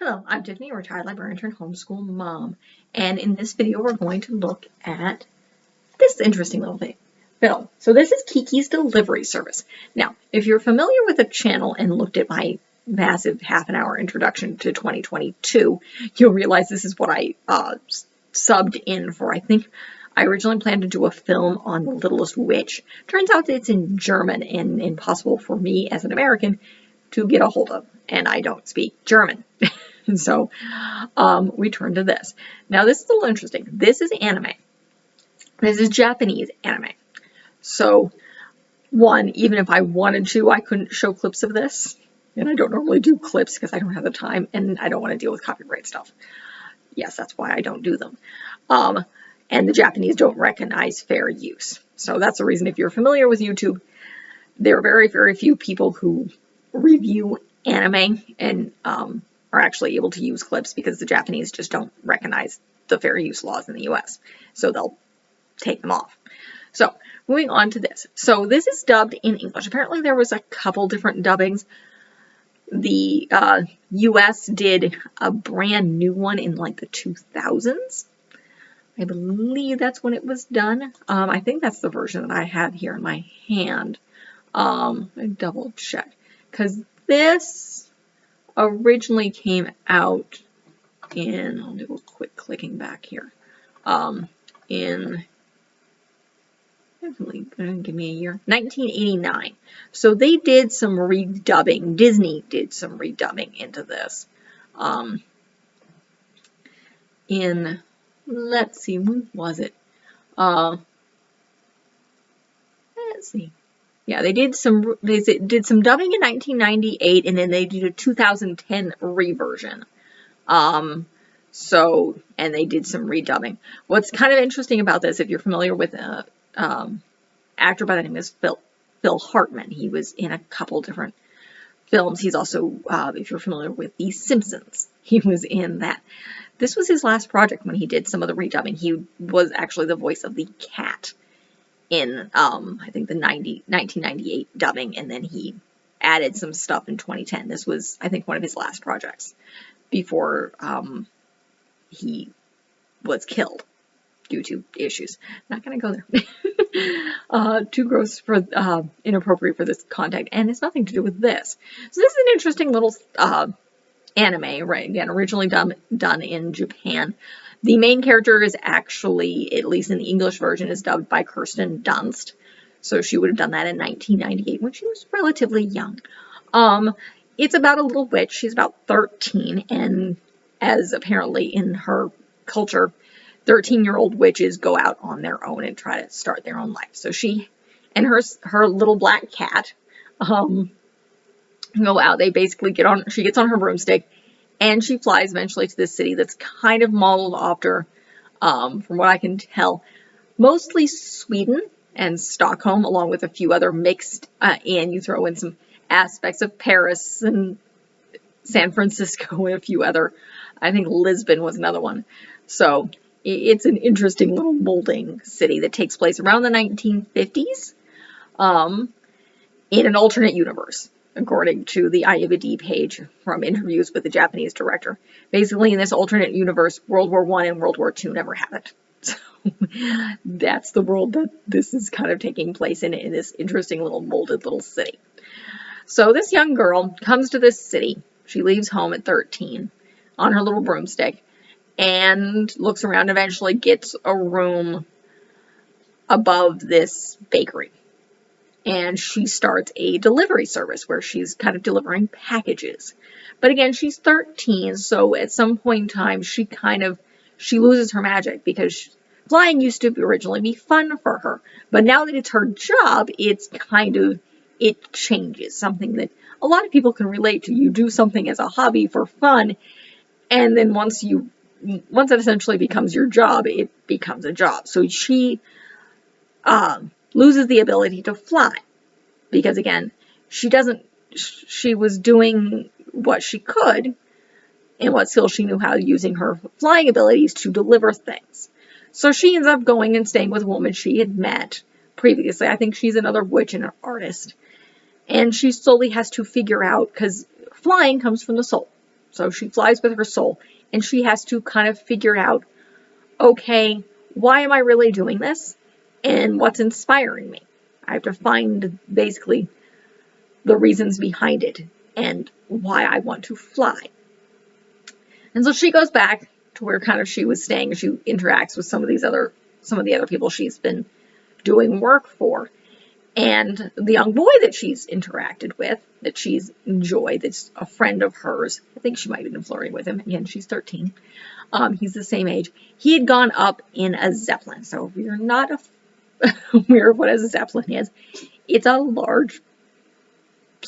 Hello, I'm Tiffany, a retired librarian turned homeschool mom, and in this video we're going to look at this interesting little film. So this is Kiki's delivery service. Now, if you're familiar with the channel and looked at my massive half-an-hour introduction to 2022, you'll realize this is what I subbed in for. I think I originally planned to do a film on The Littlest Witch. Turns out it's in German and impossible for me as an American to get a hold of, and I don't speak German. And so we turn to this. Now this is a little interesting. This is anime. This is Japanese anime. So one, even if I wanted to, I couldn't show clips of this. And I don't normally do clips because I don't have the time and I don't want to deal with copyright stuff. Yes, that's why I don't do them. And the Japanese don't recognize fair use. So that's the reason, if you're familiar with YouTube, there are very, very few people who review anime and are actually able to use clips because the Japanese just don't recognize the fair use laws in the US. So they'll take them off. So moving on to this. So this is dubbed in English. Apparently there was a couple different dubbings. The US did a brand new one in like the 2000s. I believe that's when it was done. I think that's the version that I have here in my hand. I double check because this originally came out in, I'll do a quick clicking back here, in, definitely, give me a year, 1989. So they did some redubbing, Disney did some redubbing into this, in, let's see, when was it? Let's see. Yeah, they did some dubbing in 1998, and then they did a 2010 reversion. And they did some redubbing. What's kind of interesting about this, if you're familiar with an actor by the name of Phil Hartman, he was in a couple different films. He's also, if you're familiar with The Simpsons, he was in that. This was his last project when he did some of the redubbing. He was actually the voice of the cat in, I think, the 1998 dubbing, and then he added some stuff in 2010. This was, I think, one of his last projects before he was killed due to issues. Not going to go there. Too gross for, inappropriate for this content, and it's nothing to do with this. So this is an interesting little anime, right? Again, originally done in Japan. The main character is actually, at least in the English version, is dubbed by Kirsten Dunst. So she would have done that in 1998 when she was relatively young. It's about a little witch. She's about 13, and as apparently in her culture, 13-year-old witches go out on their own and try to start their own life. So she and her little black cat go out. They basically she gets on her broomstick, and she flies eventually to this city that's kind of modeled after, from what I can tell, mostly Sweden and Stockholm, along with a few other mixed in. You throw in some aspects of Paris and San Francisco and a few other, I think Lisbon was another one. So it's an interesting little molding city that takes place around the 1950s in an alternate universe, according to the IMDb page from interviews with the Japanese director. Basically, in this alternate universe, World War I and World War II never happened. So that's the world that this is kind of taking place in this interesting little molded little city. So this young girl comes to this city. She leaves home at 13 on her little broomstick and looks around, eventually gets a room above this bakery. And she starts a delivery service where she's kind of delivering packages. But again, she's 13, so at some point in time, she loses her magic because flying used to originally be fun for her. But now that it's her job, it changes. Something that a lot of people can relate to. You do something as a hobby for fun, and then once it essentially becomes your job, it becomes a job. So she loses the ability to fly because, again, she was doing what she could and what skills she knew how, using her flying abilities to deliver things. So she ends up going and staying with a woman she had met previously. I think she's another witch and an artist. And she slowly has to figure out, because flying comes from the soul. So she flies with her soul, and she has to kind of figure out, okay, why am I really doing this? And what's inspiring me? I have to find basically the reasons behind it and why I want to fly. And so she goes back to where kind of she was staying, and she interacts with some of the other people she's been doing work for. And the young boy that she's interacted with, that she's enjoyed, that's a friend of hers, I think she might have been flirting with him. Again, she's 13. He's the same age. He had gone up in a Zeppelin. So if you're not aware of what a Zeppelin is, it's a large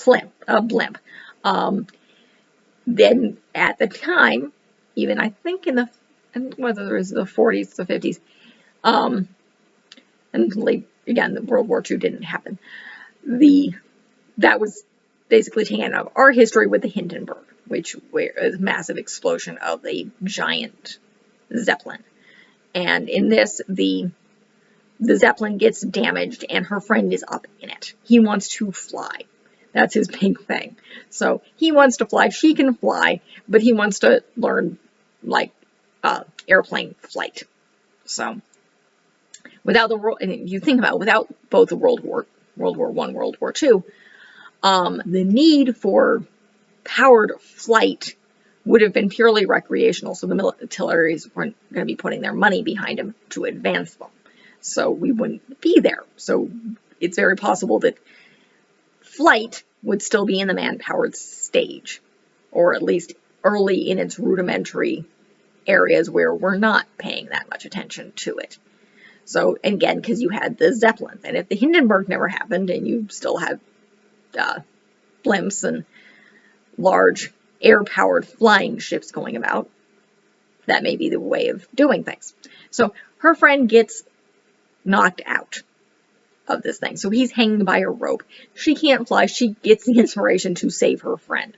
blimp. Then at the time, even I think whether it was the 40s, the 50s, and late, again, the World War II didn't happen. That was basically taken out of our history with the Hindenburg, which was a massive explosion of a giant Zeppelin. And in this, the Zeppelin gets damaged and her friend is up in it. He wants to fly. That's his big thing. So he wants to fly. She can fly, but he wants to learn like airplane flight. So without and you think about it, without both the World War I, World War II, the need for powered flight would have been purely recreational. So the militaries weren't going to be putting their money behind them to advance them. So we wouldn't be there. So it's very possible that flight would still be in the man-powered stage, or at least early in its rudimentary areas where we're not paying that much attention to it. So, again, because you had the Zeppelins, and if the Hindenburg never happened and you still have blimps and large air-powered flying ships going about, that may be the way of doing things. So her friend gets knocked out of this thing. So he's hanging by a rope. She can't fly. She gets the inspiration to save her friend.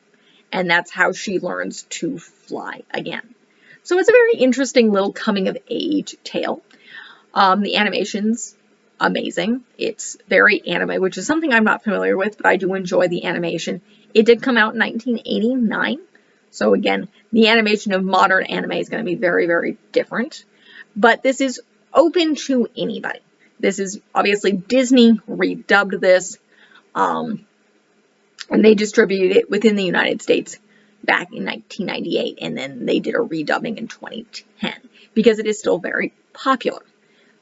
And that's how she learns to fly again. So it's a very interesting little coming-of-age tale. The animation's amazing. It's very anime, which is something I'm not familiar with, but I do enjoy the animation. It did come out in 1989. So again, the animation of modern anime is going to be very, very different. But this is open to anybody. This is obviously Disney redubbed this, and they distributed it within the United States back in 1998, and then they did a redubbing in 2010 because it is still very popular.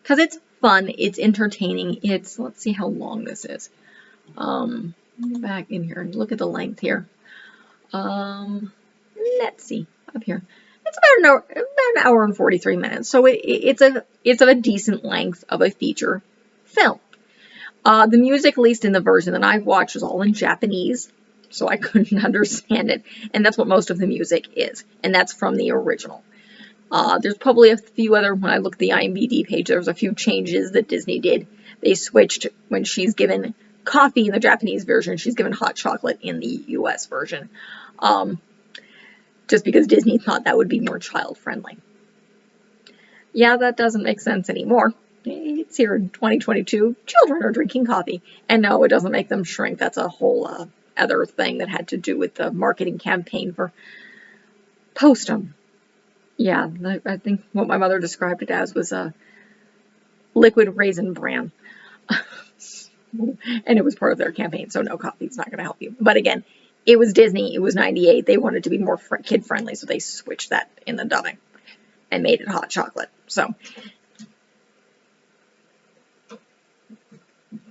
Because it's fun, it's entertaining, let's see how long this is. Back in here and look at the length here. Let's see, up here. It's about an hour and 43 minutes, so it's of a decent length of a feature film. The music, at least in the version that I've watched, is all in Japanese, so I couldn't understand it, and that's what most of the music is, and that's from the original. There's probably a few other, when I look at the IMDb page, there's a few changes that Disney did. They switched when she's given coffee in the Japanese version, she's given hot chocolate in the US version. Just because Disney thought that would be more child-friendly. Yeah, that doesn't make sense anymore. It's here in 2022. Children are drinking coffee. And no, it doesn't make them shrink. That's a whole other thing that had to do with the marketing campaign for Postum. Yeah, I think what my mother described it as was a liquid raisin bran. And it was part of their campaign, so no, coffee's not going to help you. But again, it was Disney, it was 98, they wanted to be more kid-friendly, so they switched that in the dubbing and made it hot chocolate. So,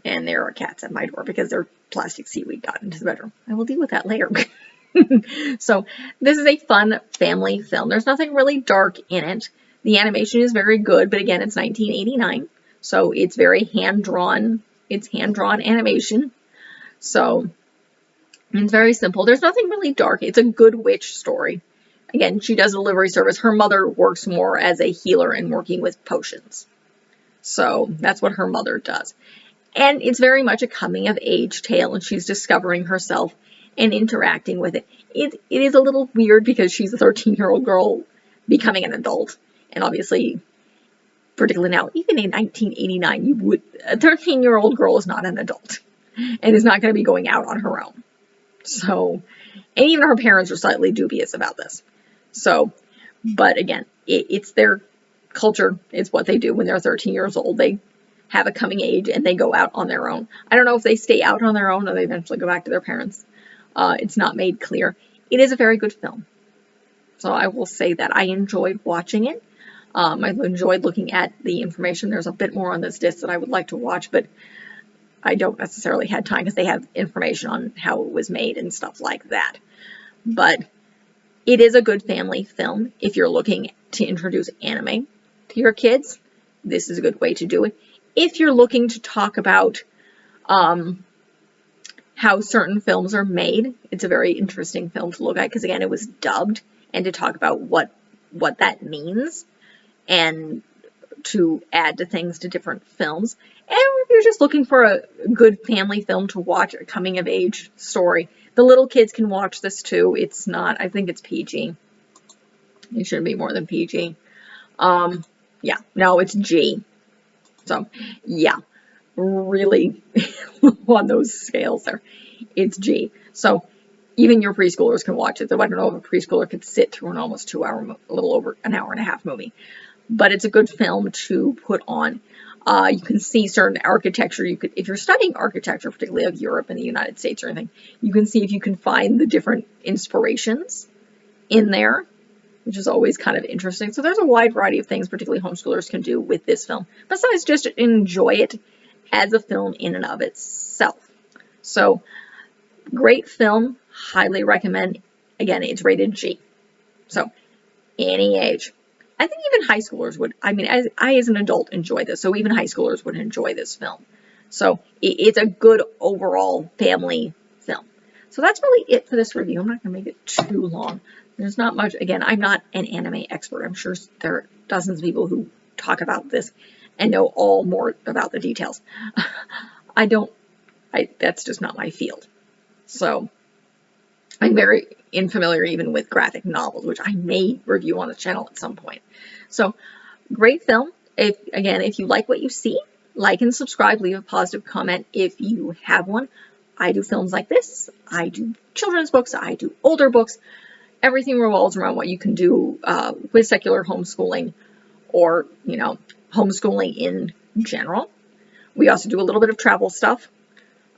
and there are cats at my door because their plastic seaweed got into the bedroom. I will deal with that later. So, this is a fun family film. There's nothing really dark in it. The animation is very good, but again, it's 1989, so it's very hand-drawn. It's hand-drawn animation. So, it's very simple. There's nothing really dark. It's a good witch story. Again, she does delivery service. Her mother works more as a healer and working with potions. So that's what her mother does. And it's very much a coming-of-age tale, and she's discovering herself and interacting with it. It is a little weird because she's a 13-year-old girl becoming an adult. And obviously, particularly now, even in 1989, a 13-year-old girl is not an adult and is not going to be going out on her own. So, and even her parents are slightly dubious about this. So, but again, it's their culture. It's what they do when they're 13 years old. They have a coming age and they go out on their own. I don't know if they stay out on their own or they eventually go back to their parents. It's not made clear. It is a very good film. So I will say that I enjoyed watching it. I enjoyed looking at the information. There's a bit more on this disc that I would like to watch, but I don't necessarily have time because they have information on how it was made and stuff like that. But it is a good family film. If you're looking to introduce anime to your kids, this is a good way to do it. If you're looking to talk about how certain films are made, it's a very interesting film to look at because, again, it was dubbed, and to talk about what that means and to add to things to different films. And if you're just looking for a good family film to watch, a coming-of-age story, the little kids can watch this too. It's not, I think it's PG. It shouldn't be more than PG. Yeah, no, it's G. So, yeah, really on those scales there. It's G. So, even your preschoolers can watch it. Though I don't know if a preschooler could sit through an almost 2 hour, a little over an hour and a half movie. But it's a good film to put on. You can see certain architecture. You could, if you're studying architecture, particularly of Europe and the United States or anything, you can see if you can find the different inspirations in there, which is always kind of interesting. So there's a wide variety of things, particularly homeschoolers, can do with this film. Besides just enjoy it as a film in and of itself. So great film, highly recommend. Again, it's rated G. So any age. I think even high schoolers would, I mean, I as an adult enjoy this, so even high schoolers would enjoy this film. So it's a good overall family film. So that's really it for this review. I'm not going to make it too long. There's not much. Again, I'm not an anime expert. I'm sure there are dozens of people who talk about this and know all more about the details. That's just not my field. So I'm very unfamiliar even with graphic novels, which I may review on the channel at some point. So, great film. If you like what you see, like and subscribe, leave a positive comment if you have one. I do films like this. I do children's books. I do older books. Everything revolves around what you can do with secular homeschooling or, homeschooling in general. We also do a little bit of travel stuff.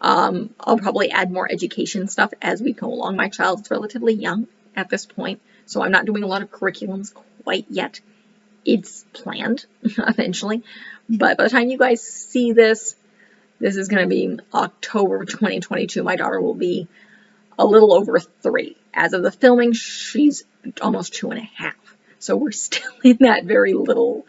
I'll probably add more education stuff as we go along. My child is relatively young at this point, so I'm not doing a lot of curriculums quite yet. It's planned eventually, but by the time you guys see this is going to be October 2022. My daughter will be a little over 3. As of the filming, she's almost 2.5. So we're still in that very little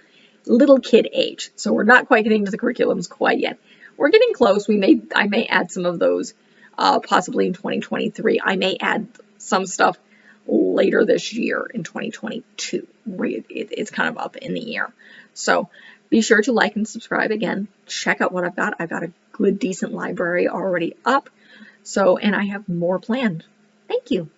kid age. So we're not quite getting to the curriculums quite yet. We're getting close. I may add some of those possibly in 2023. I may add some stuff later this year in 2022. It's kind of up in the air. So be sure to like and subscribe. Again, check out what I've got. I've got a good, decent library already up. So, and I have more planned. Thank you.